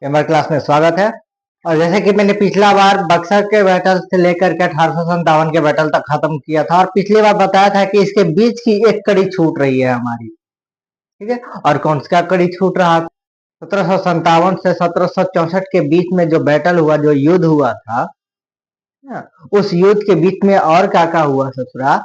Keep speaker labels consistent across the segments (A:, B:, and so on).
A: हमारे क्लास में स्वागत है। और जैसे कि मैंने पिछला बार बक्सर के बैटल से लेकर के 1857 के बैटल तक खत्म किया था और पिछली बार बताया था कि इसके बीच की एक कड़ी छूट रही है हमारी। ठीक है, और कौन सा कड़ी छूट रहा? 1757 से 1764 के बीच में जो बैटल हुआ, जो युद्ध हुआ था ना, उस युद्ध के बीच में और क्या हुआ ससुरा?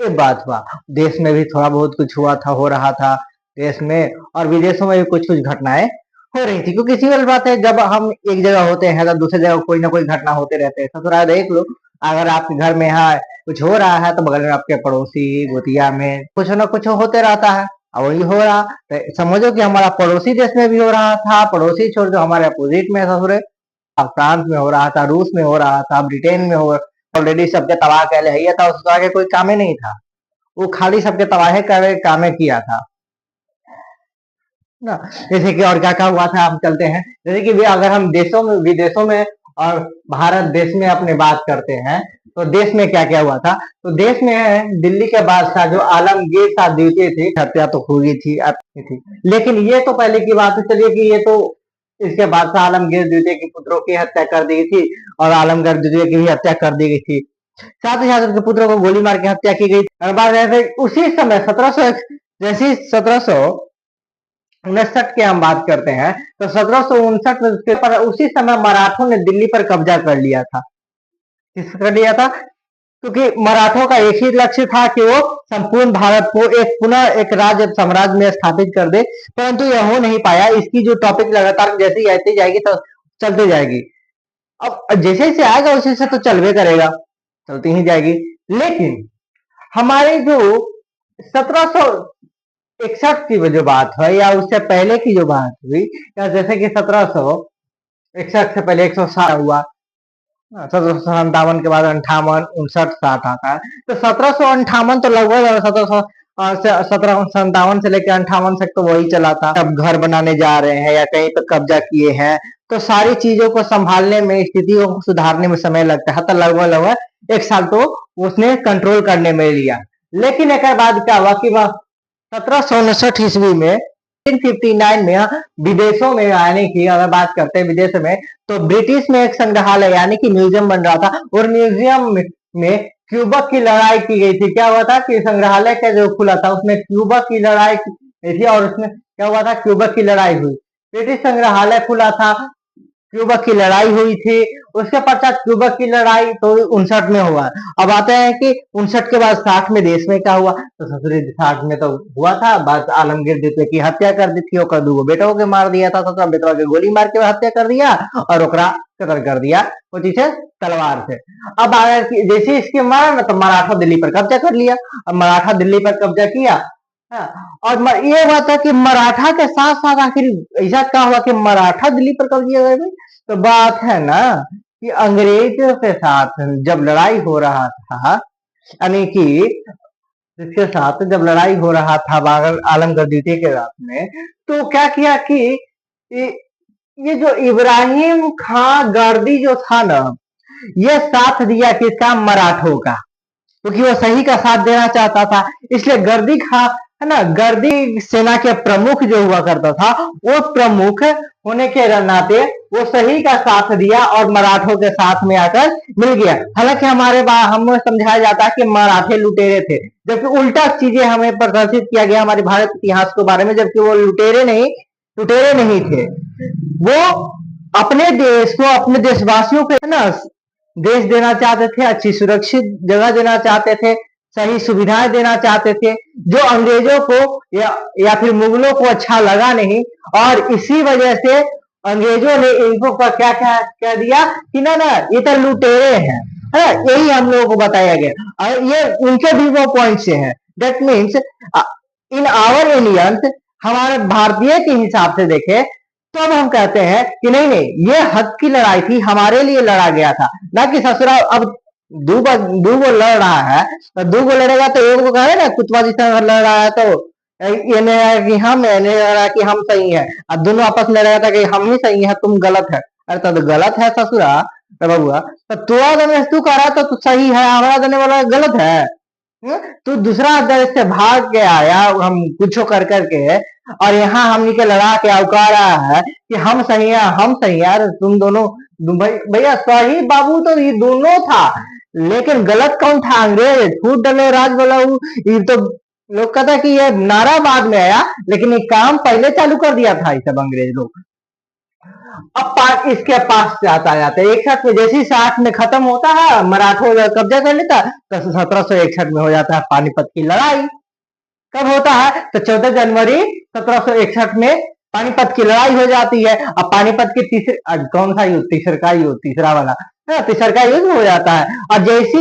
A: एक बात हुआ, देश में भी थोड़ा बहुत कुछ हुआ था, हो रहा था देश में, और विदेशों में भी कुछ कुछ घटनाएं हो रही थी। क्योंकि सिंपल बात है, जब हम एक जगह होते हैं तो दूसरी जगह कोई ना कोई घटना होते रहते हैं। ससुराल देख लो, अगर आपके घर में यहाँ कुछ हो रहा है तो बगल में आपके पड़ोसी गोतिया में कुछ ना कुछ होते रहता है, और वही हो रहा तो समझो कि हमारा पड़ोसी देश में भी हो रहा था। पड़ोसी छोड़ दो, हमारे अपोजिट में ससुरे फ्रांस में हो रहा था, रूस में हो रहा था, ब्रिटेन में हो, ऑलरेडी सबके तबाह कह लिया था। उसके आगे कोई काम ही नहीं था, वो खाली सबके तबाही करे कामे किया था ना। जैसे कि और क्या हुआ था, हम चलते हैं। जैसे कि अगर हम देशों में, विदेशों में और भारत देश में अपने बात करते हैं तो देश में क्या क्या हुआ था। तो देश में दिल्ली के बादशाह जो आलमगीर शाह द्वितीय थे, हत्या तो हुई थी, लेकिन ये तो पहले की बात है। चलिए कि ये तो इसके बादशाह आलमगीर द्वितीय के पुत्रों की हत्या कर दी थी और आलमगीर द्वितीय की भी हत्या कर दी गई थी। साथ ही साथ उनके पुत्रों को गोली मार के हत्या की गई। और बात ऐसे उसी समय 1700, जैसे 1759 की हम बात करते हैं तो 1759 में उसके पर उसी समय मराठों ने दिल्ली पर कब्जा कर लिया था। किस कर लिया था? क्योंकि मराठों का एक ही लक्ष्य था कि वो संपूर्ण भारत को एक पुनः एक राज्य साम्राज्य में स्थापित कर दे, परंतु यह हो नहीं पाया। इसकी जो टॉपिक लगातार जैसे ही आती जाएगी तो चलती जाएगी। अब जैसे जैसे आएगा उसी से तो चलवे करेगा, चलती ही जाएगी। लेकिन हमारे जो 1761 की जो बात है या उससे पहले की जो बात हुई, या जैसे कि 1761 से पहले 160 हुआ, 1757 के बाद 58, 59, 60 आता है। तो 1758 तो लगभग 1757 से लेकर 58 तक तो वही चला था। अब घर बनाने जा रहे हैं या कहीं पर कब्जा किए हैं तो सारी चीजों को संभालने में, स्थितियों को सुधारने में समय लगता है। तो लगभग लगभग एक साल तो उसने कंट्रोल करने में लिया। लेकिन एक बाद क्या हुआ कि वह 1759 ईस्वी में 1959 में विदेशों में, यानी कि अगर बात करते हैं विदेश में, तो ब्रिटिश में एक संग्रहालय यानी कि म्यूजियम बन रहा था और म्यूजियम में क्यूबक की लड़ाई की गई थी। क्या हुआ था कि संग्रहालय का जो खुला था उसमें क्यूबक की लड़ाई थी और उसमें क्या हुआ था, क्यूबक की लड़ाई हुई। ब्रिटिश संग्रहालय खुला था, क्यूबक की लड़ाई हुई थी। उसके पश्चात क्यूबक की लड़ाई तो 59 में हुआ। अब आते हैं कि 59 के बाद 60 में देश में क्या हुआ। तो ससुरी 60 में तो हुआ था, बस आलमगीर द्वितीय की हत्या कर दी थी, ओकर दूगो बेटों के मार दिया था, ससुरा बेटवा के गोली मार के हत्या कर दिया और ओकरा कत्ल कर दिया वो चीज तलवार से। अब अगर जैसे इसके मारा ना तो मराठा दिल्ली पर कब्जा कर लिया। अब मराठा दिल्ली पर कब्जा किया। हाँ, और ये हुआ था कि मराठा के साथ साथ आखिर ऐसा क्या हुआ कि मराठा दिल्ली पर कब्जा कर गए। तो बात है ना कि अंग्रेजों के साथ जब लड़ाई हो रहा था, यानी कि इसके साथ जब लड़ाई हो रहा था बाबर आलमगीर द्वितीय के रात में, तो क्या किया कि ये, ये जो इब्राहिम खां गर्दी जो था ना, ये साथ दिया किसका, मराठों का, क्योंकि वो सही का साथ देना चाहता था। इसलिए गर्दी खां है ना, गर्दी सेना के प्रमुख जो हुआ करता था, वो प्रमुख होने के नाते वो सही का साथ दिया और मराठों के साथ में आकर मिल गया। हालांकि हमारे हमें समझाया जाता है कि मराठे लुटेरे थे, जबकि उल्टा चीजें हमें प्रदर्शित किया गया हमारे भारत इतिहास के बारे में, जबकि वो लुटेरे नहीं थे। वो अपने देश को, अपने देशवासियों को है ना देश देना चाहते थे, अच्छी सुरक्षित जगह देना चाहते थे, सही सुविधाएं देना चाहते थे, जो अंग्रेजों को या फिर मुगलों को अच्छा लगा नहीं। और इसी वजह से अंग्रेजों ने इनको पर क्या क्या कह दिया कि ना ना ये तो लुटेरे हैं, है। यही हम लोगों को बताया गया और ये उनके भी वो पॉइंट से है। That means in our Indians, हमारे भारतीय के हिसाब से देखे तो अब हम कहते हैं कि नहीं नहीं, ये हक की लड़ाई थी, हमारे लिए लड़ा गया था, ना कि ससुरा अब दूगो लड़ रहा है तो दूगो लड़ेगा तो एक को कहे ना कुतवा जितना लड़ रहा है तो ये नहीं कि हम, नहीं रहा कि हम सही है, और दोनों आपस में लड़ रहा था कि हम ही सही है तुम गलत है। अरे तो गलत है ससुरा तो बबुआ, तो तू दने तू कह रहा तो तू सही है, हमारा देने वाला गलत है। तो दूसरा देश से भाग के आया हम कुछ कर करके, और यहाँ हमनी के लड़ा के औका रहा है कि हम सही है, हम सही है। यार तुम दोनों भैया सही बाबू तो ये दोनों था, लेकिन गलत कौन था? अंग्रेज फूट डले राज बोला ये तो लोग कहता कि ये नारा बाद में आया, लेकिन ये काम पहले चालू कर दिया था ये सब अंग्रेज लोग। अब इसके पास जाता जाता 61 में, जैसे ही 60 में खत्म होता है, मराठों कब्जा कर लेता, तो 1761 में हो जाता है पानीपत की लड़ाई। कब होता है? तो 14 जनवरी 1761 में पानीपत की लड़ाई हो जाती है। अब पानीपत की तीसरी, कौन सा युद्ध? तीसरा वाला, तीसरा युद्ध हो जाता है। और जैसी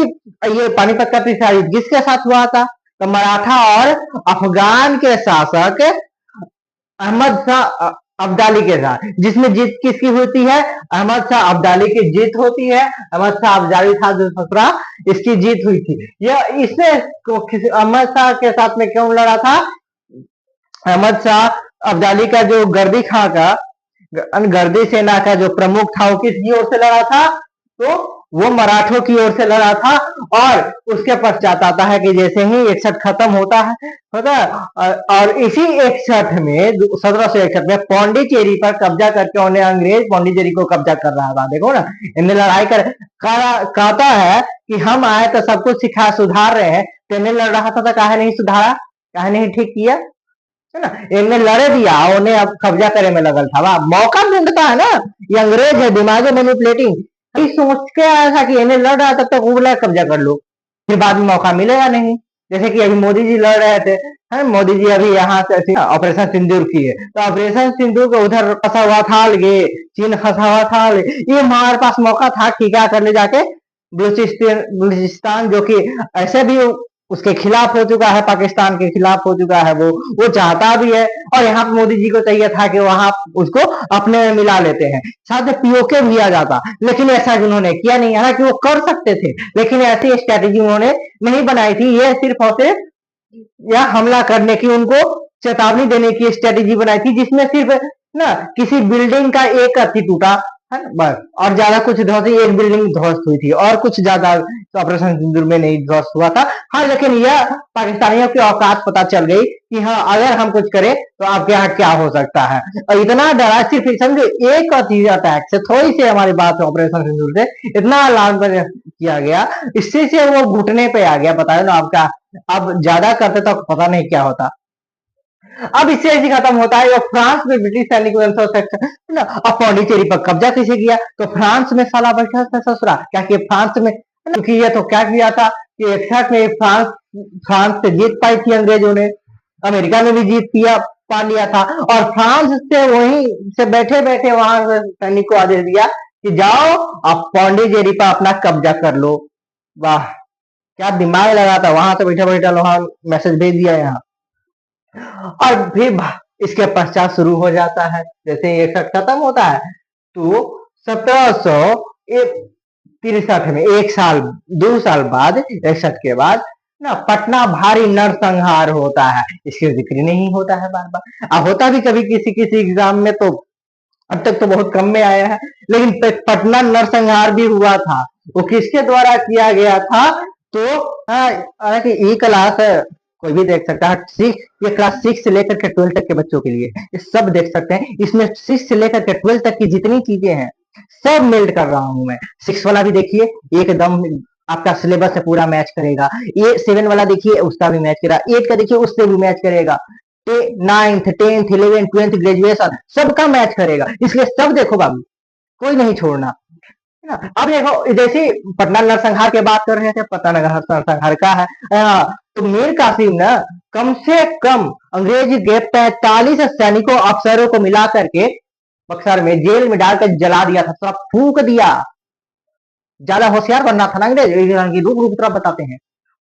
A: ये पानीपत का तीसरा युद्ध किसके साथ हुआ था? तो मराठा और अफगान के शासक अहमद शाह अब्दाली के साथ, जिसमें जीत किसकी होती है? अहमद शाह अब्दाली की जीत होती है। अहमद शाह अब्दाली था जो ससुरा, इसकी जीत हुई थी। यह इसने अहमद शाह के साथ में क्यों लड़ा था? अहमद शाह अब्दाली का जो गर्दी सेना का जो प्रमुख था, वो किसकी ओर से लड़ा था? तो वो मराठों की ओर से लड़ा था। और उसके पश्चात आता है कि जैसे ही 61 खत्म होता है और इसी 61 में 1761 में पौंडीचेरी पर कब्जा करके उन्हें अंग्रेज पौंडीचेरी को कब्जा कर रहा था। देखो ना, इन्हें लड़ाई कर कहता है कि हम आए तो सब कुछ सिखा सुधार रहे हैं, तो इन्हें लड़ रहा था तो काहे नहीं सुधारा, काहे नहीं ठीक किया, है ना? इनने लड़े दिया, उन्हें अब कब्जा करे में लगल था। मौका ढूंढता है ना, ये अंग्रेज है, दिमाग मैनिपुलेटिंग। सोच के आया था कि इन्हें लड़ रहा तब तक वो कब्जा कर लो, फिर बाद में मौका मिलेगा नहीं। जैसे कि अभी मोदी जी लड़ रहे थे, है मोदी जी अभी यहाँ से ऑपरेशन सिंदूर किए, तो ऑपरेशन सिंदूर को उधर फंसा हुआ था, चीन फंसा हुआ था, ये हमारे पास मौका था ठीका कर ले जाके बलूचिस्तान, जो कि ऐसे भी उसके खिलाफ हो चुका है, पाकिस्तान के खिलाफ हो चुका है, वो चाहता भी है। और यहाँ पे मोदी जी को चाहिए था कि वहां उसको अपने में मिला लेते हैं, साथ पीओके भी आ जाता, लेकिन ऐसा उन्होंने किया नहीं। हालांकि वो कर सकते थे, लेकिन ऐसी स्ट्रेटेजी उन्होंने नहीं बनाई थी। ये सिर्फ और सिर्फ या हमला करने की, उनको चेतावनी देने की स्ट्रेटेजी बनाई थी, जिसमें सिर्फ ना किसी बिल्डिंग का एक अति टूटा है बस, और ज्यादा कुछ ध्वस्त, एक बिल्डिंग ध्वस्त हुई थी, और कुछ ज्यादा तो ऑपरेशन सिंदूर में नहीं ध्वस्त हुआ था। हाँ, लेकिन यह पाकिस्तानियों की औकात पता चल गई कि हाँ, अगर हम कुछ करें तो आपके यहाँ क्या हो सकता है। और इतना डरा, सिर्फ समझो एक अटैक से, थोड़ी सी हमारी बात ऑपरेशन सिंदूर से इतना अलार्म किया गया, इससे से वो घुटने पे आ गया। बताओ ना आपका, अब ज्यादा करते तो पता नहीं क्या होता। अब इससे ऐसी खत्म होता है। फ्रांस में ब्रिटिश सैनिक ना, अब पौंडीचेरी पर कब्जा किसे किया? तो फ्रांस में साला बैठा था ससुरा, क्या कि फ्रांस में, क्योंकि ये तो क्या किया था कि 61 में फ्रांस से जीत पाई थी अंग्रेजों ने, अमेरिका में भी जीत पा लिया था, और फ्रांस से वहीं से बैठे बैठे वहां सैनिक को आदेश दिया कि जाओ आप पौंडीचेरी पर अपना कब्जा कर लो। वाह, क्या दिमाग लगा था, वहां से बैठे बैठे वहां मैसेज भेज दिया यहाँ। और फिर इसके पश्चात शुरू हो जाता है, जैसे ये सब खत्म होता है तो 1763 में, एक साल 2 साल बाद, 61 के बाद ना, पटना भारी नरसंहार होता है। इसके जिक्र नहीं होता है बार बार, अब होता भी कभी किसी किसी एग्जाम में, तो अब तक तो बहुत कम में आया है। लेकिन पटना नरसंहार भी हुआ था, वो किसके द्वारा किया गया था? तो हालांकि ई क्लास कोई भी देख सकता है, ये क्लास 6 से लेकर के 12 तक के बच्चों के लिए ये सब देख सकते हैं। इसमें 6 से लेकर के 12 तक की जितनी चीजें हैं सब मेल्ट कर रहा हूं मैं। 6 वाला भी देखिए, एकदम आपका सिलेबस से पूरा मैच करेगा। ये 7 वाला देखिए, उसका भी मैच करेगा। 8 का देखिए, उससे भी मैच करेगा। 9th 10th 11th 12th graduation सबका मैच करेगा, इसलिए सब देखो बाबू, कोई नहीं छोड़ना। अब देखो, जैसे पटना नरसंहार की बात कर रहे थे, पटना नरसंहार का है, तो मीर कासिम ने कम से कम अंग्रेज के 45 सैनिकों अफसरों को मिला करके बक्सर में जेल में डालकर जला दिया था, सब फूक दिया। ज्यादा होशियार बनना था ना अंग्रेज, रूप रूप तरफ बताते हैं,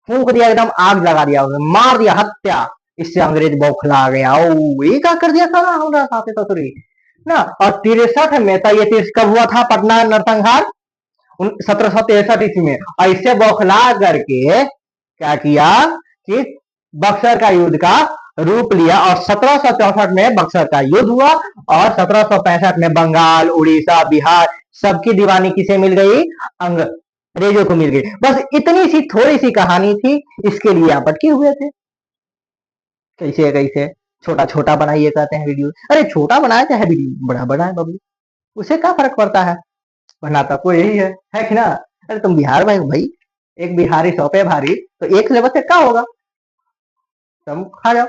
A: फूक दिया, एकदम आग लगा दिया, मार दिया, हत्या। इससे अंग्रेज बौखला गया, ओ ये क्या कर दिया था हमारा साथे तो ना। और 63 में था, ये कब हुआ था पटना नरसंहार? 1763 ईस्वी में। और इससे बौखला करके क्या किया कि बक्सर का युद्ध का रूप लिया, और 1764 में बक्सर का युद्ध हुआ, और 1765 में बंगाल, उड़ीसा, बिहार सबकी दीवानी किसे मिल गई? अंग्रेजों को मिल गई। बस इतनी सी थोड़ी सी कहानी थी, इसके लिए आप अटके हुए थे। कैसे कैसे छोटा छोटा बनाइए कहते हैं वीडियो, अरे छोटा बनाया चाहे वीडियो बड़ा बनाए बबलू, उसे क्या फर्क पड़ता है, बनाता कोई यही है कि ना। अरे तुम बिहार में हो भाई, एक बिहारी सौंपे भारी, तो एक लेवल से क्या होगा, तुम खा जाओ।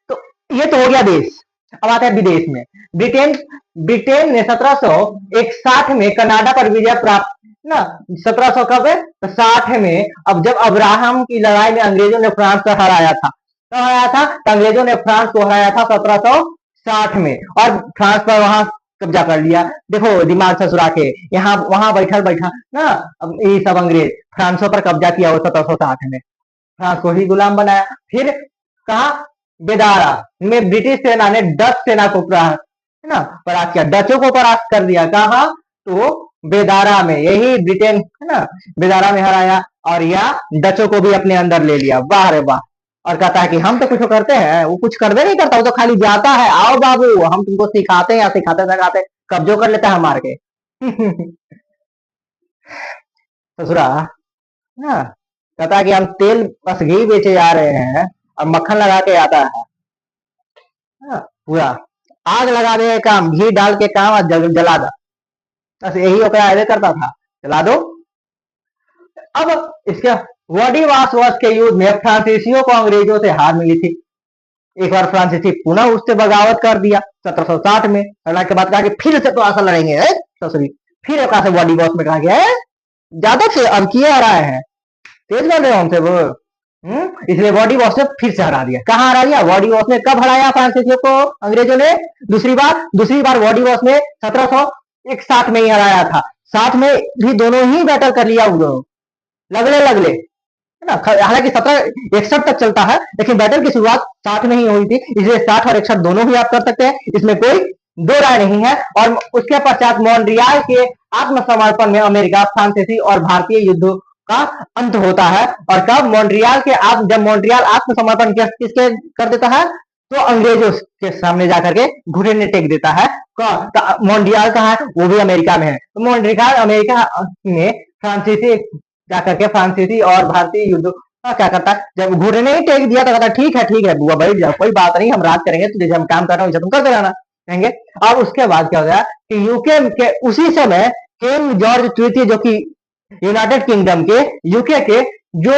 A: तो ये तो हो गया देश। अब आता है विदेश में। ब्रिटेन ब्रिटेन ने 1761 में कनाडा पर विजय प्राप्त ना। 1700 कब है, तो 60 में। अब जब अब्राहम की लड़ाई में अंग्रेजों ने फ्रांस को हराया था, तो हराया था, तो अंग्रेजों ने फ्रांस को हराया था 1760 में, और फ्रांस पर वहां कब्जा कर लिया। देखो दिमाग से सुरा के यहाँ वहां बैठा बैठा ना, अब ये सब अंग्रेज फ्रांसों पर कब्जा किया वो 1760 में, फ्रांस को ही गुलाम बनाया। फिर कहा, बेदारा में ब्रिटिश सेना ने डच सेना को है ना परास्त किया, डचों को परास्त कर दिया। कहा, तो बेदारा में, यही ब्रिटेन है ना, बेदारा में हराया, और या डचों को भी अपने अंदर ले लिया। वाह रे वाह। और कहता है कि हम तो कुछ करते हैं, वो कुछ करवे नहीं करता, वो तो खाली जाता है, आओ बाबू हम तुमको सिखाते हैं, या सिखाते सिखाते कब्जो कर लेता है मार के। ससुरा ना, कहता है कि हम तेल बस घी बेचे जा रहे हैं, और मक्खन लगा के आता है। हाँ, पूरा आग लगा दे काम, घी डाल के काम, और जला दो, बस यही ओकरा ऐसे करता था, जला दो। अब इसके वॉडिवासवस के युद्ध में फ्रांसीसियों को अंग्रेजों से हार मिली थी। एक बार फ्रांसीसी पुनः उससे बगावत कर दिया 1760 में। लड़ाई के बाद कहा कि फिर से तो आशा लड़ेंगे ससुरी। फिर एक से वॉडिवास में कहा गया ज्यादा से अब किए आ रहा है, तेज कर रहे हो हमसे वो। इसलिए बॉडी वॉश ने फिर से हरा दिया। कहाँ हरा दिया, बॉडी वॉश ने कब हराया फ्रांसीसियों को अंग्रेजों ने, दूसरी बार बॉडी वॉश ने 1761 में ही हराया था। 60 में भी दोनों ही बैटल कर लिया, लगले लगले है ना। हालांकि 1761 तक चलता है, लेकिन बैटल की शुरुआत 60 में ही हुई थी, इसलिए 60 और 61 दोनों ही आप कर सकते हैं, इसमें कोई दो राय नहीं है। और उसके पश्चात मॉन्ट्रियल के आत्मसमर्पण में अमेरिका, फ्रांसीसी और भारतीय युद्ध का अंत होता है। और कब मॉन्ट्रियल के जब मॉन्ट्रियल आत्मसमर्पण किसके कर देता है, तो अंग्रेजों के सामने जाकर के घुटने टेक देता है। मॉन्ट्रियल कहाँ है, वो भी अमेरिका में है। तो मॉन्ट्रियल अमेरिका में फ्रांसीसी जाकर के फ्रांसीसी और भारतीय युद्ध क्या करता है, जब घुटने ही टेक दिया तो कहता ठीक है बुआ बैठ जाओ, कोई बात नहीं, हम राज करेंगे, तो जैसे हम काम कर रहे हो तुम करते रहना कहेंगे। और उसके बाद क्या हो गया कि यूके के उसी समय किंग जॉर्ज तृतीय, जो कि यूनाइटेड किंगडम के यूके के जो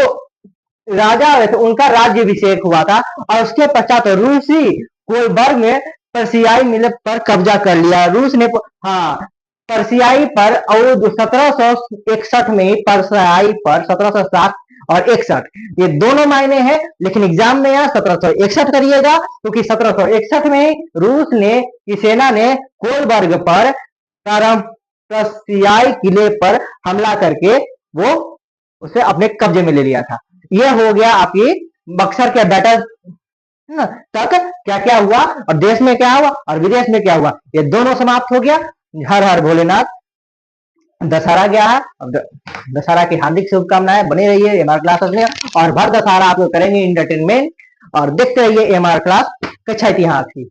A: राजा हुए थे, उनका राज्यभिषेक हुआ था। और उसके पश्चात रूसी कोलबर्ग में पर्सियाई मिल पर कब्जा कर लिया रूस ने। हाँ, पर्सियाई पर, और 1761 में ही पर्सियाई पर, 1760 और 61 ये दोनों मायने हैं, लेकिन एग्जाम में यहाँ 1761 करिएगा, क्योंकि 1761 में रूस ने की सेना ने कोलबर्ग पर पर्सियाई किले पर हमला करके वो उसे अपने कब्जे में ले लिया था। ये हो गया आपकी बक्सर के बैटल तक क्या क्या हुआ, और देश में क्या हुआ और विदेश में क्या हुआ, ये दोनों समाप्त हो गया। हर हर भोलेनाथ। दशहरा गया है, अब दशहरा की हार्दिक शुभकामनाएं, बने रहिए एमआर क्लासेस में, और भर दशहरा आप लोग करेंगे इंटरटेनमेंट, और देखते रहिए एमआर क्लास कक्षा इतिहास की।